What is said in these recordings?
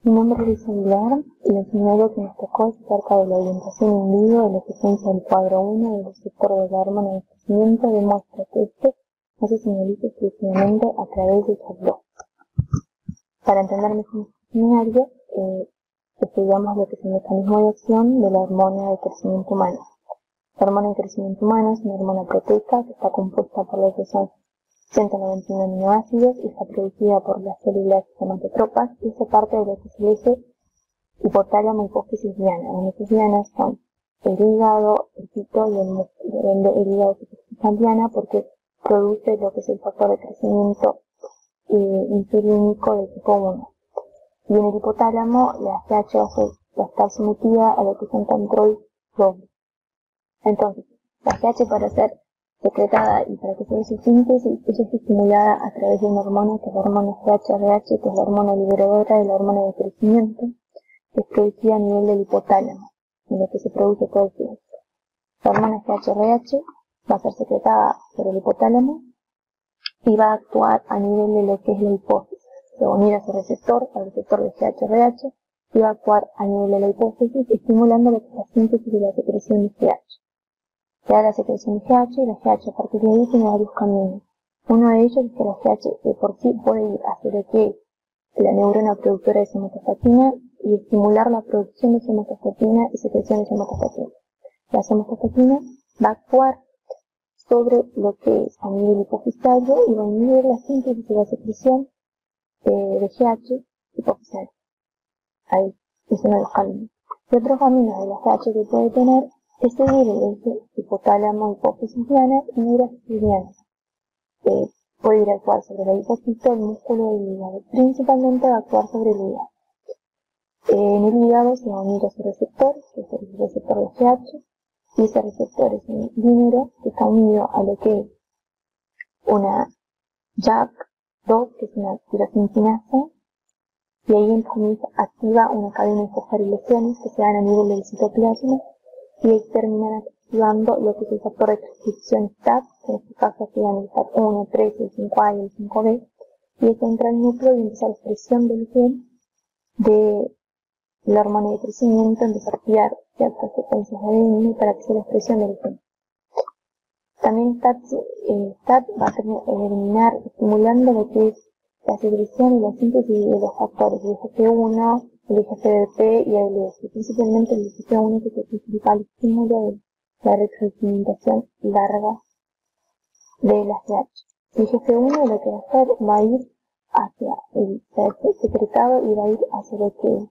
Mi nombre es Luis Aguilar y lo primero que nos tocó es acerca de la orientación in vivo de la eficiencia del cuadro 1 del receptor de la hormona de crecimiento demuestra que este no se señaliza exclusivamente a través de Charlot. Para entender mejor este seminario, estudiamos lo que es el mecanismo de acción de la hormona de crecimiento humano. La hormona de crecimiento humano es una hormona proteica que está compuesta por lo que son 191 aminoácidos y está producida por las células somatotropas y se parte de lo que se le dice hipotálamo, hipófisis diana. Las hipófisis dianas son el hígado, el pito y el músculo. El hígado se llama diana porque produce lo que es el factor de crecimiento insulínico de tipo 1. Y en el hipotálamo la GH va a estar sometida a lo que es un control doble. Entonces, la GH para ser secretada y para que se dé su síntesis, ella es estimulada a través de una hormona que es la hormona GHRH, que es la hormona liberadora de la hormona de crecimiento, que es producida a nivel del hipotálamo, en lo que se produce todo el tiempo. La hormona GHRH va a ser secretada por el hipotálamo y va a actuar a nivel de lo que es la hipófisis. Se va a unir a su receptor, al receptor de GHRH, y va a actuar a nivel de la hipófisis, estimulando lo que es la síntesis de la secreción de GH. Se da la secreción de GH y la GH a partir de ahí tiene varios caminos. Uno de ellos es que la GH de por sí puede ir hacia lo que la neurona productora de somatostatina y estimular la producción de somatostatina y secreción de somatostatina. La somatostatina va a actuar sobre lo que es a nivel hipofisario y va a inhibir la síntesis y la secreción de GH hipofisario. Ahí es uno de los caminos. Y otro camino de la GH que puede tener es seguir el eje hipotálamo, hipófisis diana y ir a diana. Puede ir a actuar sobre la hipófisis, el músculo y el hígado. Principalmente va a actuar sobre el hígado. En el hígado se va a unir a su receptor, que es el receptor de GH, y ese receptor es un dímero que está unido a lo que es una JAK2, que es una tirosinquinasa, y ahí comienza activa una cadena de fosforilaciones que se dan a nivel del citoplasma y ahí terminan activando lo que es el factor de transcripción STAT, que en este caso activan el STAT1, 3, el 5A y el 5B, y eso entra al núcleo y empieza la expresión del gen de la hormona de crecimiento, empieza a activar ciertas secuencias de ADN para que sea la expresión del gen. También STAT va a terminar estimulando lo que es la secreción y la síntesis de los factores, el IGF-1, el IGF-BP y el LS, principalmente el IGF-1 que es el principal estímulo de la retroalimentación larga de las GH. El IGF-1 lo que va a hacer va a ir hacia el secretado y va a ir hacia lo que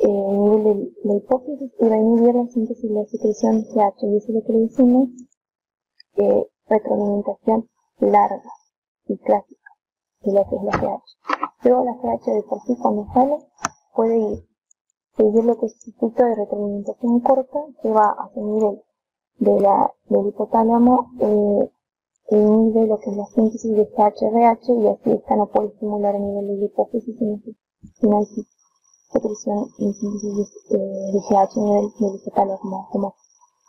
el nivel de la hipófisis y va a inhibir la síntesis y la secreción de GH, y eso es lo que le decimos retroalimentación larga y clásica de lo que es la GH. Luego la GH de por sí cuando sale puede seguir lo que es el circuito de retroalimentación corta que va hacia el nivel del hipotálamo e inhibe lo que es la síntesis de GHRH y así esta no puede estimular a nivel de la hipófisis sino hay secreción y síntesis de GH a nivel del hipotálamo como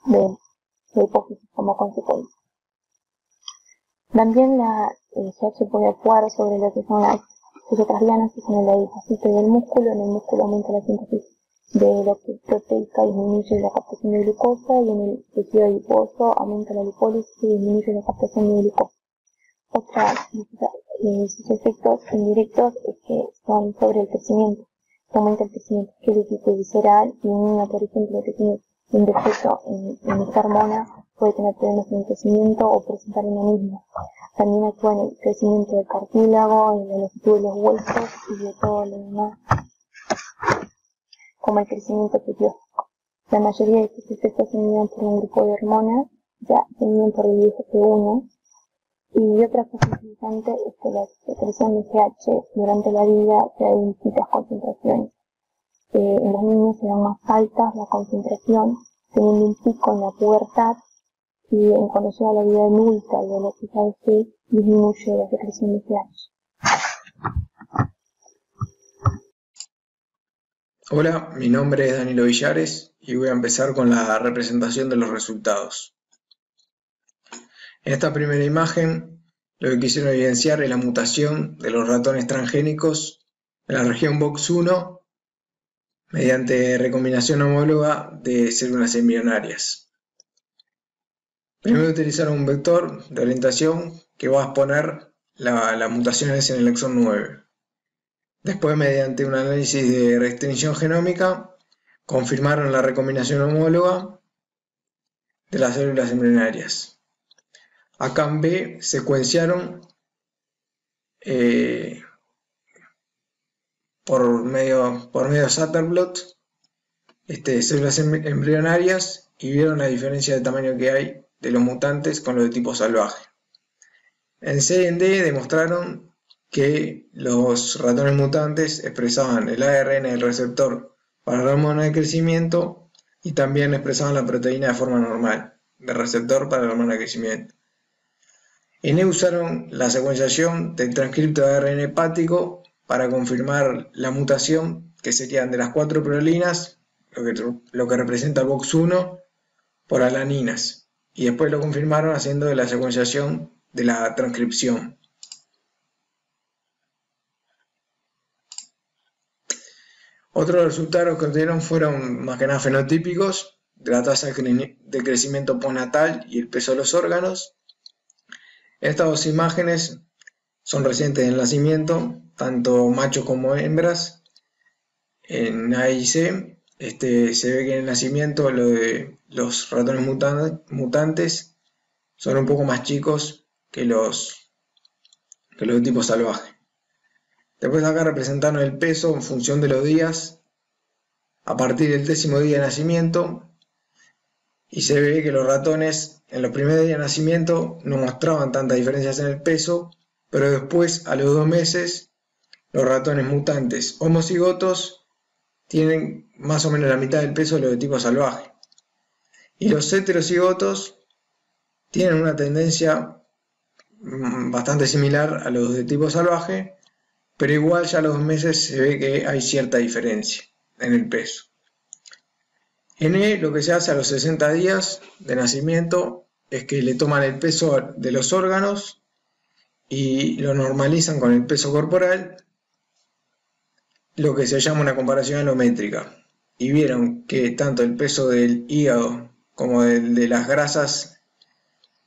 de la hipófisis como consecuencia. También la GH puede actuar sobre lo que son las otras dianas, que son el adipocito y el músculo. En el músculo aumenta la síntesis de lo que es proteica, disminuye la captación de glucosa, y en el tejido adiposo aumenta la lipólisis y disminuye la captación de glucosa. Otra de sus efectos indirectos es que son sobre el crecimiento. Aumenta el crecimiento esquelético y visceral, y un niño, por ejemplo, que tiene un defecto en esta hormona puede tener problemas en el crecimiento o presentar enanismo. También actúa en el crecimiento del cartílago, en la longitud de los huesos y de todo lo demás, como el crecimiento epitiótico. La mayoría de estos efectos se miden por un grupo de hormonas, ya se miden por el IGF-1. Y otra cosa interesante es que la secreción de GH durante la vida se da en distintas concentraciones. En los niños se dan más altas la concentración, teniendo un pico en la pubertad, y cuando llega a la vida adulta y a la vejez disminuye la secreción de GH. Hola, mi nombre es Danilo Villares y voy a empezar con la representación de los resultados. En esta primera imagen, lo que quisieron evidenciar es la mutación de los ratones transgénicos en la región VOX1 mediante recombinación homóloga de células embrionarias. Primero utilizaron un vector de orientación que va a exponer las mutaciones en el exón 9. Después, mediante un análisis de restricción genómica, confirmaron la recombinación homóloga de las células embrionarias. Acá en B secuenciaron por medio de Scatterplot células embrionarias y vieron la diferencia de tamaño que hay de los mutantes con los de tipo salvaje. En C y en D demostraron que los ratones mutantes expresaban el ARN del receptor para la hormona de crecimiento y también expresaban la proteína de forma normal del receptor para la hormona de crecimiento. En E usaron la secuenciación del transcripto de ARN hepático para confirmar la mutación, que serían de las 4 prolinas, lo que representa el box 1, por alaninas, y después lo confirmaron haciendo la secuenciación de la transcripción. Otros resultados que obtuvieron fueron más que nada fenotípicos, de la tasa de crecimiento postnatal y el peso de los órganos. Estas dos imágenes son recientes del nacimiento, tanto machos como hembras. En A y C se ve que en el nacimiento los ratones mutantes son un poco más chicos que los de tipo salvaje. Después acá representaron el peso en función de los días a partir del 10º día de nacimiento, y se ve que los ratones en los primeros días de nacimiento no mostraban tantas diferencias en el peso, pero después, a los 2 meses, los ratones mutantes homocigotos tienen más o menos la mitad del peso de los de tipo salvaje. Y los heterocigotos tienen una tendencia bastante similar a los de tipo salvaje, pero igual ya a los 2 meses se ve que hay cierta diferencia en el peso. En E, lo que se hace a los 60 días de nacimiento es que le toman el peso de los órganos y lo normalizan con el peso corporal, lo que se llama una comparación alométrica. Y vieron que tanto el peso del hígado como el de las grasas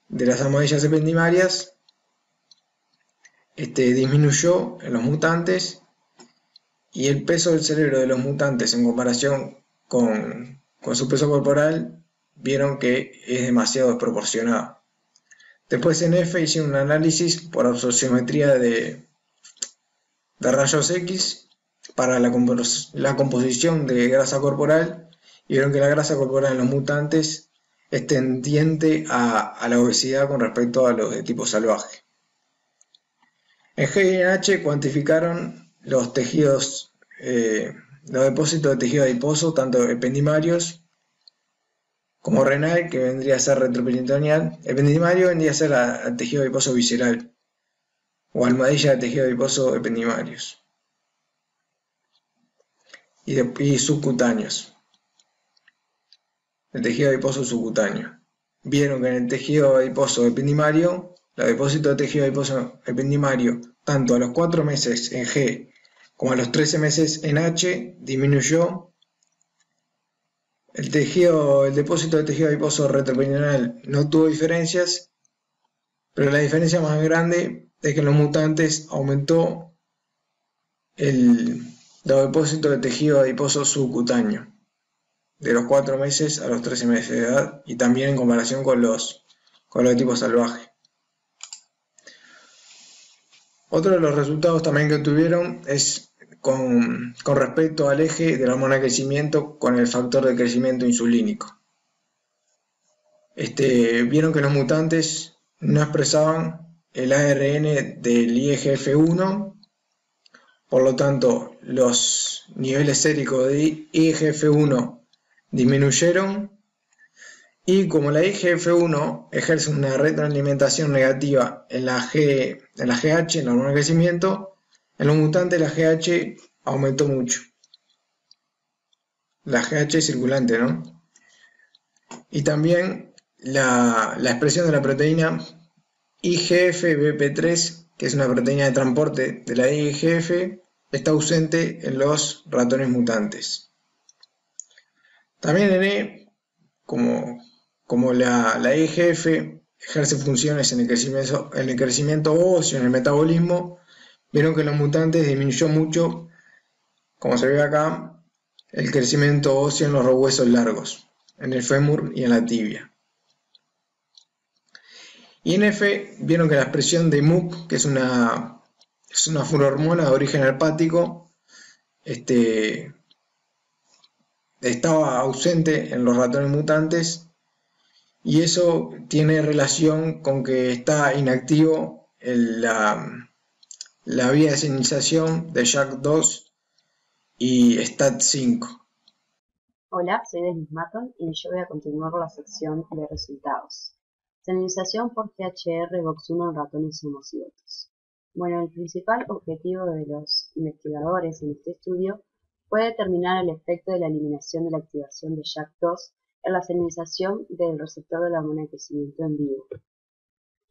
de las almohadillas ependimarias disminuyó en los mutantes, y el peso del cerebro de los mutantes en comparación con su peso corporal vieron que es demasiado desproporcionado. Después en F hicieron un análisis por absorciometría de rayos X para la composición de grasa corporal, y vieron que la grasa corporal en los mutantes es tendiente a la obesidad con respecto a los de tipo salvaje. En G y en H cuantificaron los tejidos, los depósitos de tejido adiposo, tanto ependimarios como renal, que vendría a ser retroperitoneal. Ependimario vendría a ser el tejido adiposo visceral, o almohadilla de tejido adiposo ependimarios, y subcutáneos, el tejido adiposo subcutáneo. Vieron que en el tejido adiposo ependimario, los depósitos de tejido adiposo ependimario, tanto a los 4 meses en G como a los 13 meses en H, disminuyó. El depósito de tejido adiposo retroperitoneal no tuvo diferencias, pero la diferencia más grande es que en los mutantes aumentó los depósitos de tejido adiposo subcutáneo de los 4 meses a los 13 meses de edad, y también en comparación con los de tipo salvaje. Otro de los resultados también que tuvieron es con respecto al eje de la hormona de crecimiento con el factor de crecimiento insulínico. Vieron que los mutantes no expresaban el ARN del IGF-1, por lo tanto los niveles séricos de IGF-1 disminuyeron, y como la IGF-1 ejerce una retroalimentación negativa en la GH, en la hormona de crecimiento, en los mutantes la GH aumentó mucho. La GH circulante, ¿no? Y también la expresión de la proteína IGF-BP3, que es una proteína de transporte de la IGF, está ausente en los ratones mutantes. También en E, como la EGF ejerce funciones en el crecimiento óseo, en el metabolismo, vieron que en los mutantes disminuyó mucho, como se ve acá, el crecimiento óseo en los huesos largos, en el fémur y en la tibia. Y en F vieron que la expresión de MUC, que es una furormona de origen hepático, estaba ausente en los ratones mutantes, y eso tiene relación con que está inactivo la vía de señalización de JAK2 y STAT5. Hola, soy Denise Matton y yo voy a continuar la sección de resultados. Señalización por GHR VOX1 en ratones homocigotos. Bueno, el principal objetivo de los investigadores en este estudio fue determinar el efecto de la eliminación de la activación de JAK2 en la señalización del receptor de la hormona de crecimiento en vivo.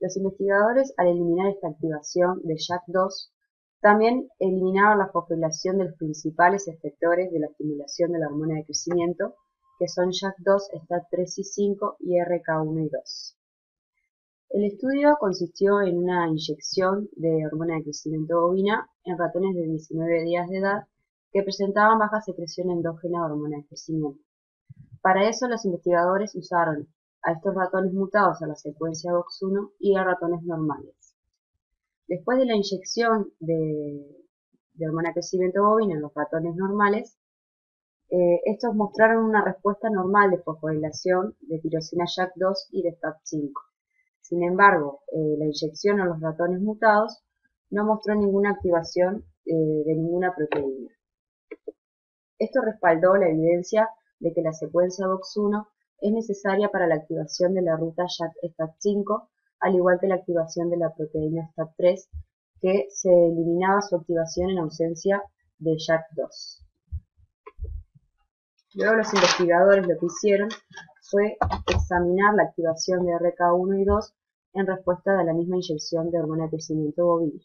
Los investigadores, al eliminar esta activación de JAK2, también eliminaron la fosforilación de los principales efectores de la estimulación de la hormona de crecimiento, que son JAK2, STAT3 y 5 y RK1 y 2. El estudio consistió en una inyección de hormona de crecimiento bovina en ratones de 19 días de edad que presentaban baja secreción endógena de hormona de crecimiento. Para eso, los investigadores usaron a estos ratones mutados a la secuencia VOX1 y a ratones normales. Después de la inyección de hormona de crecimiento bovina en los ratones normales, estos mostraron una respuesta normal de fosforilación de tirosina JAK2 y de STAT5. Sin embargo, la inyección a los ratones mutados no mostró ninguna activación de ninguna proteína. Esto respaldó la evidencia de que la secuencia VOX1 es necesaria para la activación de la ruta JAK-STAT5, al igual que la activación de la proteína STAT3, que se eliminaba su activación en ausencia de JAK2. Luego los investigadores lo que hicieron fue examinar la activación de RK1 y 2 en respuesta a la misma inyección de hormona de crecimiento bovino.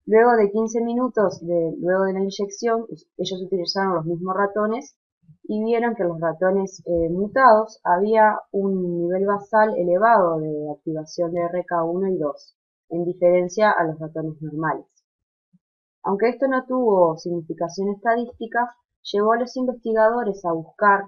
Luego de 15 minutos luego de la inyección, ellos utilizaron los mismos ratones y vieron que en los ratones mutados había un nivel basal elevado de activación de RK1 y 2, en diferencia a los ratones normales. Aunque esto no tuvo significación estadística, llevó a los investigadores a buscar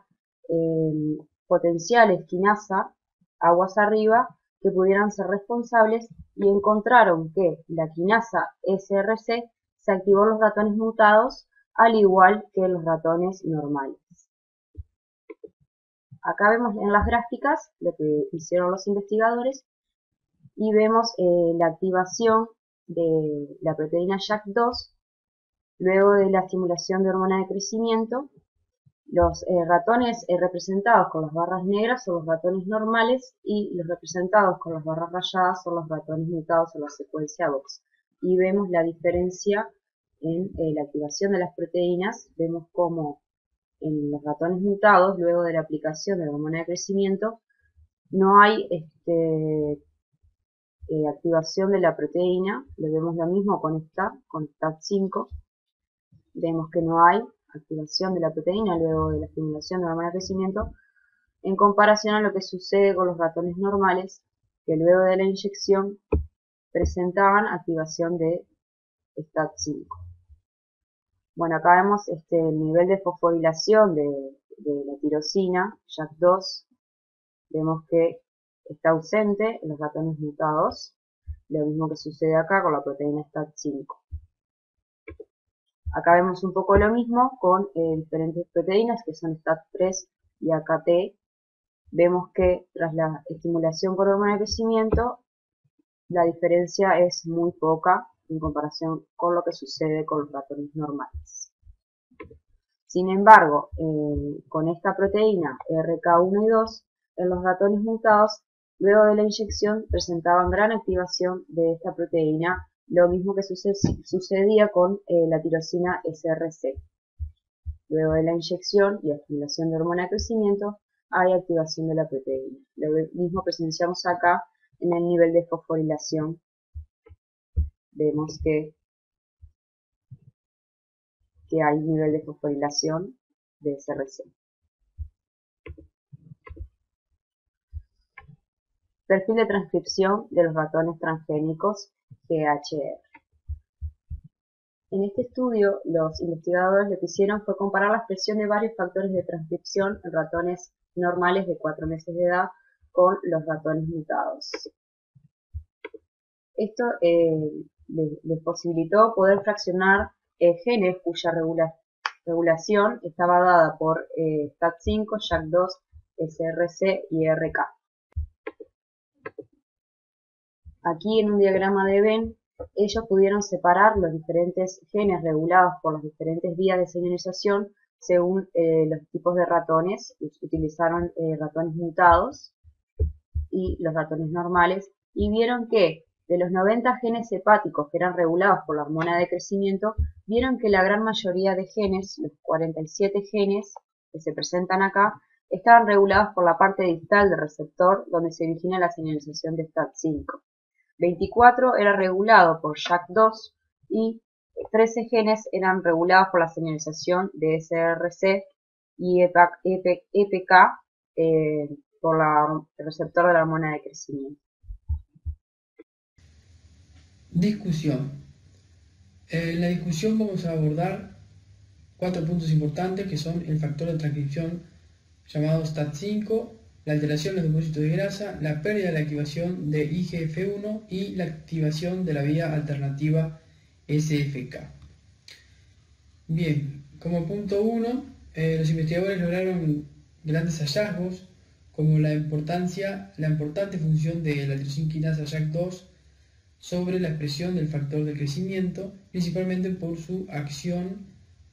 potenciales quinasa aguas arriba que pudieran ser responsables y encontraron que la quinasa SRC se activó en los ratones mutados al igual que en los ratones normales. Acá vemos en las gráficas lo que hicieron los investigadores y vemos la activación de la proteína JAK2 luego de la estimulación de hormona de crecimiento. Los ratones representados con las barras negras son los ratones normales y los representados con las barras rayadas son los ratones mutados en la secuencia VOX. Y vemos la diferencia en la activación de las proteínas. Vemos cómo en los ratones mutados, luego de la aplicación de la hormona de crecimiento, no hay activación de la proteína. Le vemos lo mismo con STAT5. Vemos que no hay activación de la proteína luego de la estimulación de la hormona de crecimiento, en comparación a lo que sucede con los ratones normales, que luego de la inyección presentaban activación de STAT5. Bueno, acá vemos el nivel de fosforilación de la tirosina JAK2. Vemos que está ausente en los ratones mutados, lo mismo que sucede acá con la proteína STAT5. Acá vemos un poco lo mismo con diferentes proteínas que son STAT3 y AKT. Vemos que tras la estimulación por hormona de crecimiento, la diferencia es muy poca en comparación con lo que sucede con los ratones normales. Sin embargo, con esta proteína RK1 y 2, en los ratones mutados, luego de la inyección presentaban gran activación de esta proteína, lo mismo que sucedía con la tirosina SRC. Luego de la inyección y estimulación de hormona de crecimiento, hay activación de la proteína. Lo mismo presenciamos acá en el nivel de fosforilación. Vemos que hay nivel de fosforilación de SRC. Perfil de transcripción de los ratones transgénicos GHR. En este estudio, los investigadores lo que hicieron fue comparar la expresión de varios factores de transcripción en ratones normales de 4 meses de edad con los ratones mutados. Esto les posibilitó poder fraccionar genes cuya regulación estaba dada por STAT5, JAK2, SRC y RK. Aquí en un diagrama de Venn, ellos pudieron separar los diferentes genes regulados por las diferentes vías de señalización según los tipos de ratones. Utilizaron ratones mutados y los ratones normales y vieron que de los 90 genes hepáticos que eran regulados por la hormona de crecimiento, vieron que la gran mayoría de genes, los 47 genes que se presentan acá, estaban regulados por la parte distal del receptor donde se origina la señalización de STAT5. 24 era regulado por JAK2 y 13 genes eran regulados por la señalización de SRC y EPK por el receptor de la hormona de crecimiento. Discusión. En la discusión vamos a abordar 4 puntos importantes que son el factor de transcripción llamado STAT5, la alteración de los depósitos de grasa, la pérdida de la activación de IGF-1 y la activación de la vía alternativa SFK. Bien, como punto 1, los investigadores lograron grandes hallazgos como la importante función de la tirosina quinasa JAK2 sobre la expresión del factor de crecimiento, principalmente por su acción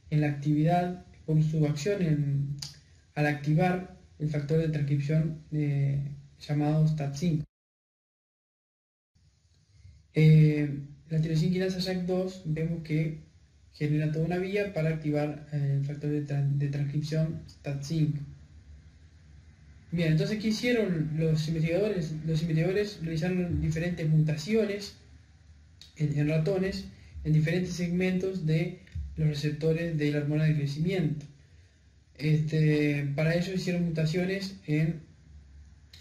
en la actividad, al activar el factor de transcripción llamado STAT5. La tirosina quinasa JAK2 vemos que genera toda una vía para activar el factor de transcripción STAT5. Bien, entonces, ¿qué hicieron los investigadores? Los investigadores realizaron diferentes mutaciones en ratones en diferentes segmentos de los receptores de la hormona de crecimiento. Para ello hicieron mutaciones en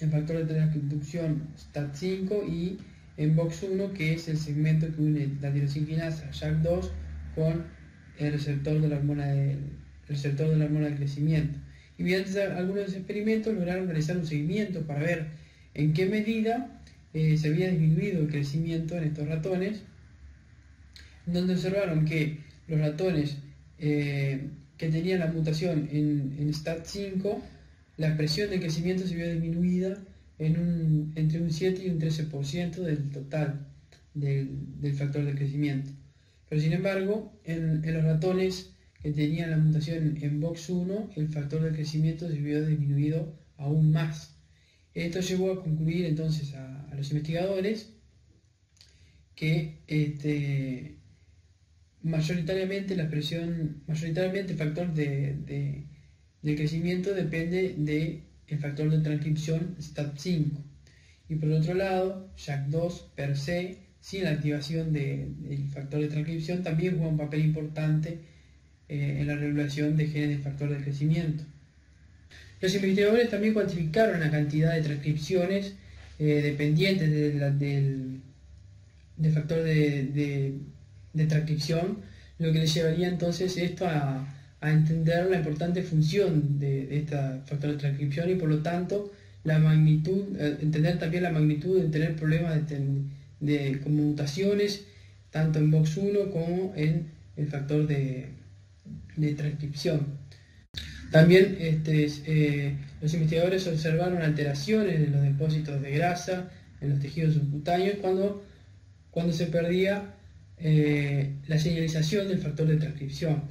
el factor de transcripción STAT5 y en VOX1, que es el segmento que une la tirosina quinasa JAK2 con el receptor de la hormona de crecimiento. Y mediante algunos experimentos lograron realizar un seguimiento para ver en qué medida se había disminuido el crecimiento en estos ratones, donde observaron que los ratones que tenían la mutación en STAT5, la expresión de crecimiento se vio disminuida entre un 7 y un 13% del total del factor de crecimiento. Pero sin embargo, en los ratones que tenían la mutación en VOX1, el factor de crecimiento se vio disminuido aún más. Esto llevó a concluir entonces a los investigadores que mayoritariamente el factor de crecimiento depende del factor de transcripción STAT5. Y por otro lado, JAK2 per se, sin la activación del factor de transcripción, también juega un papel importante en la regulación de genes del factor de crecimiento. Los investigadores también cuantificaron la cantidad de transcripciones dependientes del factor de transcripción, lo que les llevaría entonces esto a entender la importante función de este factor de transcripción y por lo tanto entender también la magnitud de tener problemas como mutaciones tanto en VOX1 como en el factor de transcripción. También los investigadores observaron alteraciones en los depósitos de grasa en los tejidos subcutáneos cuando se perdía la señalización del factor de transcripción.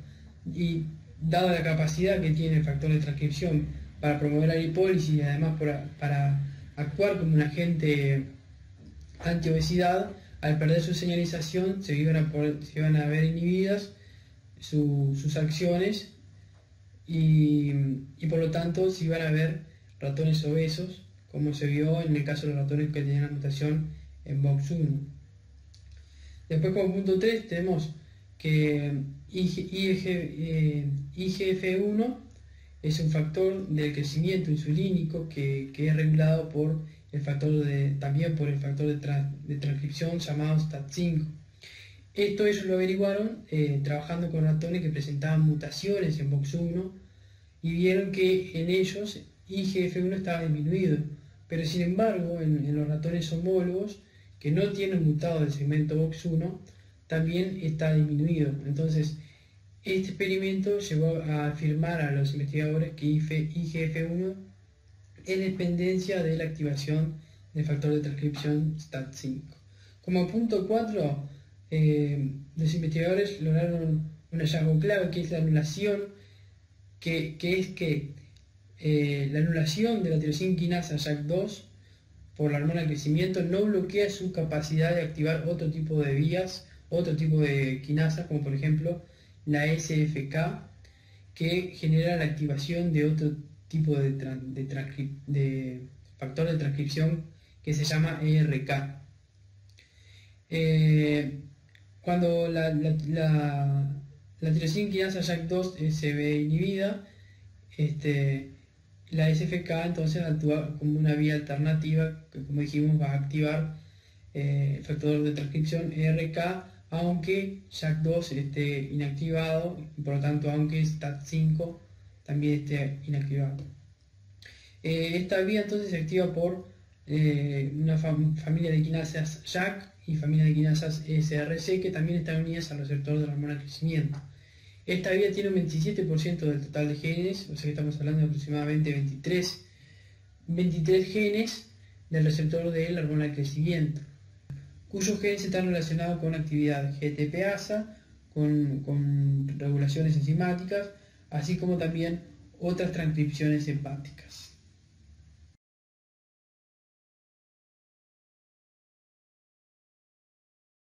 Y dada la capacidad que tiene el factor de transcripción para promover la lipólisis y además para actuar como un agente antiobesidad, al perder su señalización se iban a ver inhibidas sus acciones y por lo tanto se iban a ver ratones obesos, como se vio en el caso de los ratones que tenían la mutación en VOX1. Después, como punto 3, tenemos que IGF-1 es un factor del crecimiento insulínico que es regulado por el factor también por el factor de transcripción llamado STAT5. Esto ellos lo averiguaron trabajando con ratones que presentaban mutaciones en VOX1 y vieron que en ellos IGF-1 estaba disminuido, pero sin embargo en los ratones homólogos que no tienen mutado del segmento VOX1 también está disminuido. Entonces este experimento llevó a afirmar a los investigadores que IGF-1 es dependencia de la activación del factor de transcripción STAT5. Como punto 4, los investigadores lograron un hallazgo clave, que es la anulación, la anulación de la tirosina quinasa JAK2 por la hormona del crecimiento no bloquea su capacidad de activar otro tipo de vías, otro tipo de quinasas, como por ejemplo la SFK, que genera la activación de otro tipo de factor de transcripción que se llama ERK. Cuando la tirosina quinasa JAK2 se ve inhibida, la SFK entonces actúa como una vía alternativa que, como dijimos, va a activar el factor de transcripción ERK, aunque JAK2 esté inactivado y por lo tanto aunque STAT5 también esté inactivado. Esta vía entonces se activa por una familia de quinasas JAK y familia de quinasas SRC que también están unidas al receptor de la hormona del crecimiento. Esta vía tiene un 27% del total de genes, o sea que estamos hablando de aproximadamente 23 genes del receptor de la hormona del crecimiento, cuyos genes están relacionados con actividad GTPasa, con regulaciones enzimáticas, así como también otras transcripciones hepáticas.